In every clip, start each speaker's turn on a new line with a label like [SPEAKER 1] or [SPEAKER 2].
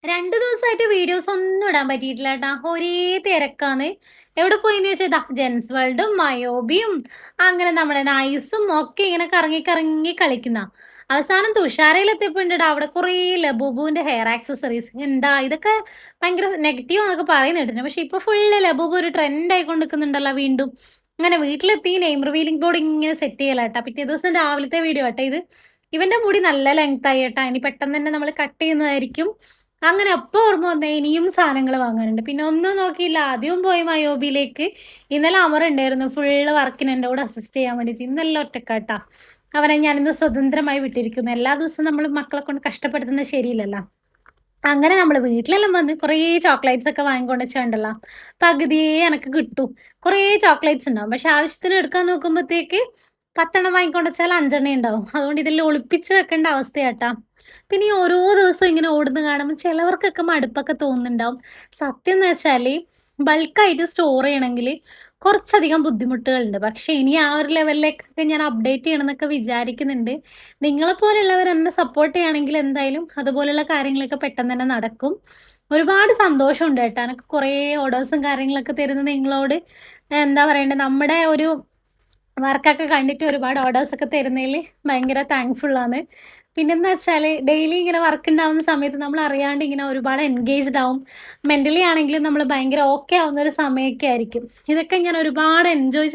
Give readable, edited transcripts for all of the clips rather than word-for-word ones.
[SPEAKER 1] 2 ദിവസായിട്ട് വീഡിയോസ് ഒന്നും ഇടാൻ പറ്റിയിട്ടില്ല ട്ടാ. ഒരേ തിരക്കാന്ന്. എവിടെ പോയിന്ന് ചോദിച്ചാ ദാ ജെൻസ് വേൾഡും, മയോബിയും, അങ്ങനെ നമ്മുടെ നൈസും ഒക്കെ ഇങ്ങനെ കറങ്ങി കറങ്ങി കളിക്കുന്നാ. അവസാനം തുഷാരയിലെത്തിയപ്പോ ഇണ്ടെടാ അവിടെ കുറേ ലബൂബുവിന്റെ ഹെയർ ആക്സസറീസ്. എന്താ ഇതൊക്കെ ഭയങ്കര നെഗറ്റീവാന്നൊക്കെ പറയുന്ന കേട്ടിട്ടുണ്ട്. പക്ഷെ ഇപ്പൊ ഫുള്ള് ലബൂബ് ഒരു ട്രെൻഡ് ആയിക്കൊണ്ട് നിക്കുന്നുണ്ടല്ലോ വീണ്ടും. അങ്ങനെ വീട്ടിലെത്തി നെയിം റിവീലിംഗ് ബോർഡ് ഇങ്ങനെ സെറ്റ് ചെയ്യലാട്ടാ. പിറ്റേ ദിവസം രാവിലത്തെ വീഡിയോ ആട്ടാ ഇത്. ഇവന്റെ മുടി നല്ല ലെങ്ത് ആയി കേട്ടാ. ഇനി പെട്ടെന്ന് തന്നെ നമ്മൾ കട്ട് ചെയ്യുന്നതായിരിക്കും. അങ്ങനെ അപ്പൊ ഓർമ്മ വന്നേ ഇനിയും സാധനങ്ങൾ വാങ്ങാനുണ്ട്. പിന്നെ ഒന്നും നോക്കിയില്ല. ആദ്യവും പോയി മയോബിയിലേക്ക്. ഇന്നലെ അമർ ഉണ്ടായിരുന്നു ഫുള്ള് വർക്കിന് എൻ്റെ കൂടെ അസിസ്റ്റ് ചെയ്യാൻ വേണ്ടിയിട്ട്. ഇന്നെല്ലാം ഒറ്റക്കാട്ടാ. അവനെ ഞാനിന്ന് സ്വതന്ത്രമായി വിട്ടിരിക്കുന്നു. എല്ലാ ദിവസവും നമ്മൾ മക്കളെ കൊണ്ട് കഷ്ടപ്പെടുത്തുന്നത് ശരിയില്ലല്ലോ. അങ്ങനെ നമ്മൾ വീട്ടിലെല്ലാം വന്ന് കുറേ ചോക്ലേറ്റ്സ് ഒക്കെ വാങ്ങിക്കൊണ്ട് വെച്ചാണ്ടല്ലോ. പകുതിയേ എനക്ക് കിട്ടും. കുറേ ചോക്ലേറ്റ്സ് ഉണ്ടാവും. പക്ഷെ ആവശ്യത്തിന് എടുക്കാൻ നോക്കുമ്പോഴത്തേക്ക് 10 വാങ്ങിക്കൊണ്ട് വെച്ചാൽ 5 ഉണ്ടാവും. അതുകൊണ്ട് ഇതെല്ലാം ഒളിപ്പിച്ച് വെക്കേണ്ട അവസ്ഥയാട്ടാ. പിന്നെ ഈ ഓരോ ദിവസവും ഇങ്ങനെ ഓടുന്ന കാണുമ്പോൾ ചിലവർക്കൊക്കെ മടുപ്പൊക്കെ തോന്നുന്നുണ്ടാവും. സത്യം എന്ന് വെച്ചാൽ ബൾക്കായിട്ട് സ്റ്റോർ ചെയ്യണമെങ്കിൽ കുറച്ചധികം ബുദ്ധിമുട്ടുകളുണ്ട്. പക്ഷേ ഇനി ആ ഒരു ലെവലിലേക്കൊക്കെ ഞാൻ അപ്ഡേറ്റ് ചെയ്യണമെന്നൊക്കെ വിചാരിക്കുന്നുണ്ട്. നിങ്ങളെപ്പോലുള്ളവർ എന്നെ സപ്പോർട്ട് ചെയ്യുകയാണെങ്കിൽ എന്തായാലും അതുപോലുള്ള കാര്യങ്ങളൊക്കെ പെട്ടെന്ന് തന്നെ നടക്കും. ഒരുപാട് സന്തോഷമുണ്ട് കേട്ടോ. എനിക്ക് കുറേ ഓർഡേഴ്സും കാര്യങ്ങളൊക്കെ തരുന്നത് നിങ്ങളോട് എന്താ പറയണ്ടേ, നമ്മുടെ ഒരു വർക്കൊക്കെ കണ്ടിട്ട് ഒരുപാട് ഓർഡേഴ്സൊക്കെ തരുന്നതിൽ ഭയങ്കര താങ്ക്ഫുള്ളാണ്. പിന്നെന്താ വെച്ചാൽ ഡെയിലി ഇങ്ങനെ വർക്ക് ഉണ്ടാകുന്ന സമയത്ത് നമ്മൾ അറിയാണ്ട് ഇങ്ങനെ ഒരുപാട് എൻഗേജ്ഡ് ആവും. മെൻ്റലി ആണെങ്കിലും നമ്മൾ ഭയങ്കര ഓക്കെ ആവുന്ന ഒരു സമയമൊക്കെ ആയിരിക്കും. ഇതൊക്കെ ഞാൻ ഒരുപാട് എൻജോയ്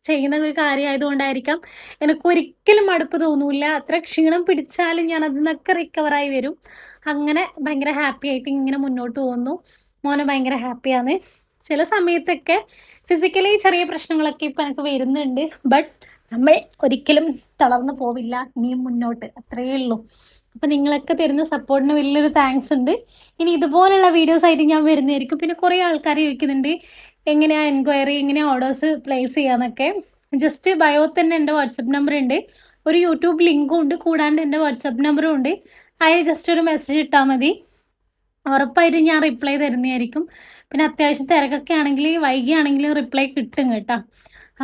[SPEAKER 1] ചെയ്യുന്ന ഒരു കാര്യമായതുകൊണ്ടായിരിക്കാം എനിക്കൊരിക്കലും മടുപ്പ് തോന്നൂല്ല. അത്ര ക്ഷീണം പിടിച്ചാലും ഞാൻ അതിൽ നിന്നൊക്കെ റിക്കവറായി വരും. അങ്ങനെ ഭയങ്കര ഹാപ്പി ആയിട്ട് ഇങ്ങനെ മുന്നോട്ട് പോകുന്നു. മോനെ ഭയങ്കര ഹാപ്പിയാണ്. ചില സമയത്തൊക്കെ ഫിസിക്കലി ചെറിയ പ്രശ്നങ്ങളൊക്കെ ഇപ്പം എനിക്ക് വരുന്നുണ്ട്. ബട്ട് നമ്മൾ ഒരിക്കലും തളർന്നു പോവില്ല. ഇനിയും മുന്നോട്ട് അത്രയേ ഉള്ളൂ. അപ്പം നിങ്ങളൊക്കെ തരുന്ന സപ്പോർട്ടിന് വലിയൊരു താങ്ക്സ് ഉണ്ട്. ഇനി ഇതുപോലുള്ള വീഡിയോസ് ആയിട്ട് ഞാൻ വരുന്നതായിരിക്കും. പിന്നെ കുറേ ആൾക്കാർ ചോദിക്കുന്നുണ്ട് എങ്ങനെയാണ് എൻക്വയറി, എങ്ങനെയാണ് ഓർഡേഴ്സ് പ്ലേസ് ചെയ്യാന്നൊക്കെ. ജസ്റ്റ് ബയോ തന്നെ എൻ്റെ വാട്സപ്പ് നമ്പർ ഉണ്ട്. ഒരു യൂട്യൂബ് ലിങ്കും ഉണ്ട്. കൂടാണ്ട് എൻ്റെ വാട്സപ്പ് നമ്പറും ഉണ്ട്. അതിൽ ജസ്റ്റ് ഒരു മെസ്സേജ് ഇട്ടാൽ മതി. ഉറപ്പായിട്ടും ഞാൻ റിപ്ലൈ തരുന്നതായിരിക്കും. പിന്നെ അത്യാവശ്യം തിരക്കൊക്കെ ആണെങ്കിൽ വൈകിയാണെങ്കിലും റിപ്ലൈ കിട്ടും കേട്ടോ.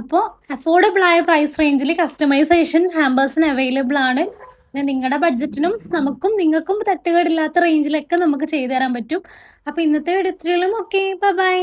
[SPEAKER 1] അപ്പോൾ അഫോർഡബിൾ ആയ പ്രൈസ് റേഞ്ചിൽ കസ്റ്റമൈസേഷൻ ഹാമ്പേഴ്സിന് അവൈലബിൾ ആണ്. പിന്നെ നിങ്ങളുടെ ബഡ്ജറ്റിനും നമുക്കും നിങ്ങൾക്കും തട്ടുകേടില്ലാത്ത റേഞ്ചിലൊക്കെ നമുക്ക് ചെയ്തു തരാൻ പറ്റും. അപ്പോൾ ഇന്നത്തെ വീഡിയോ ഇത്രയും. Okay, by.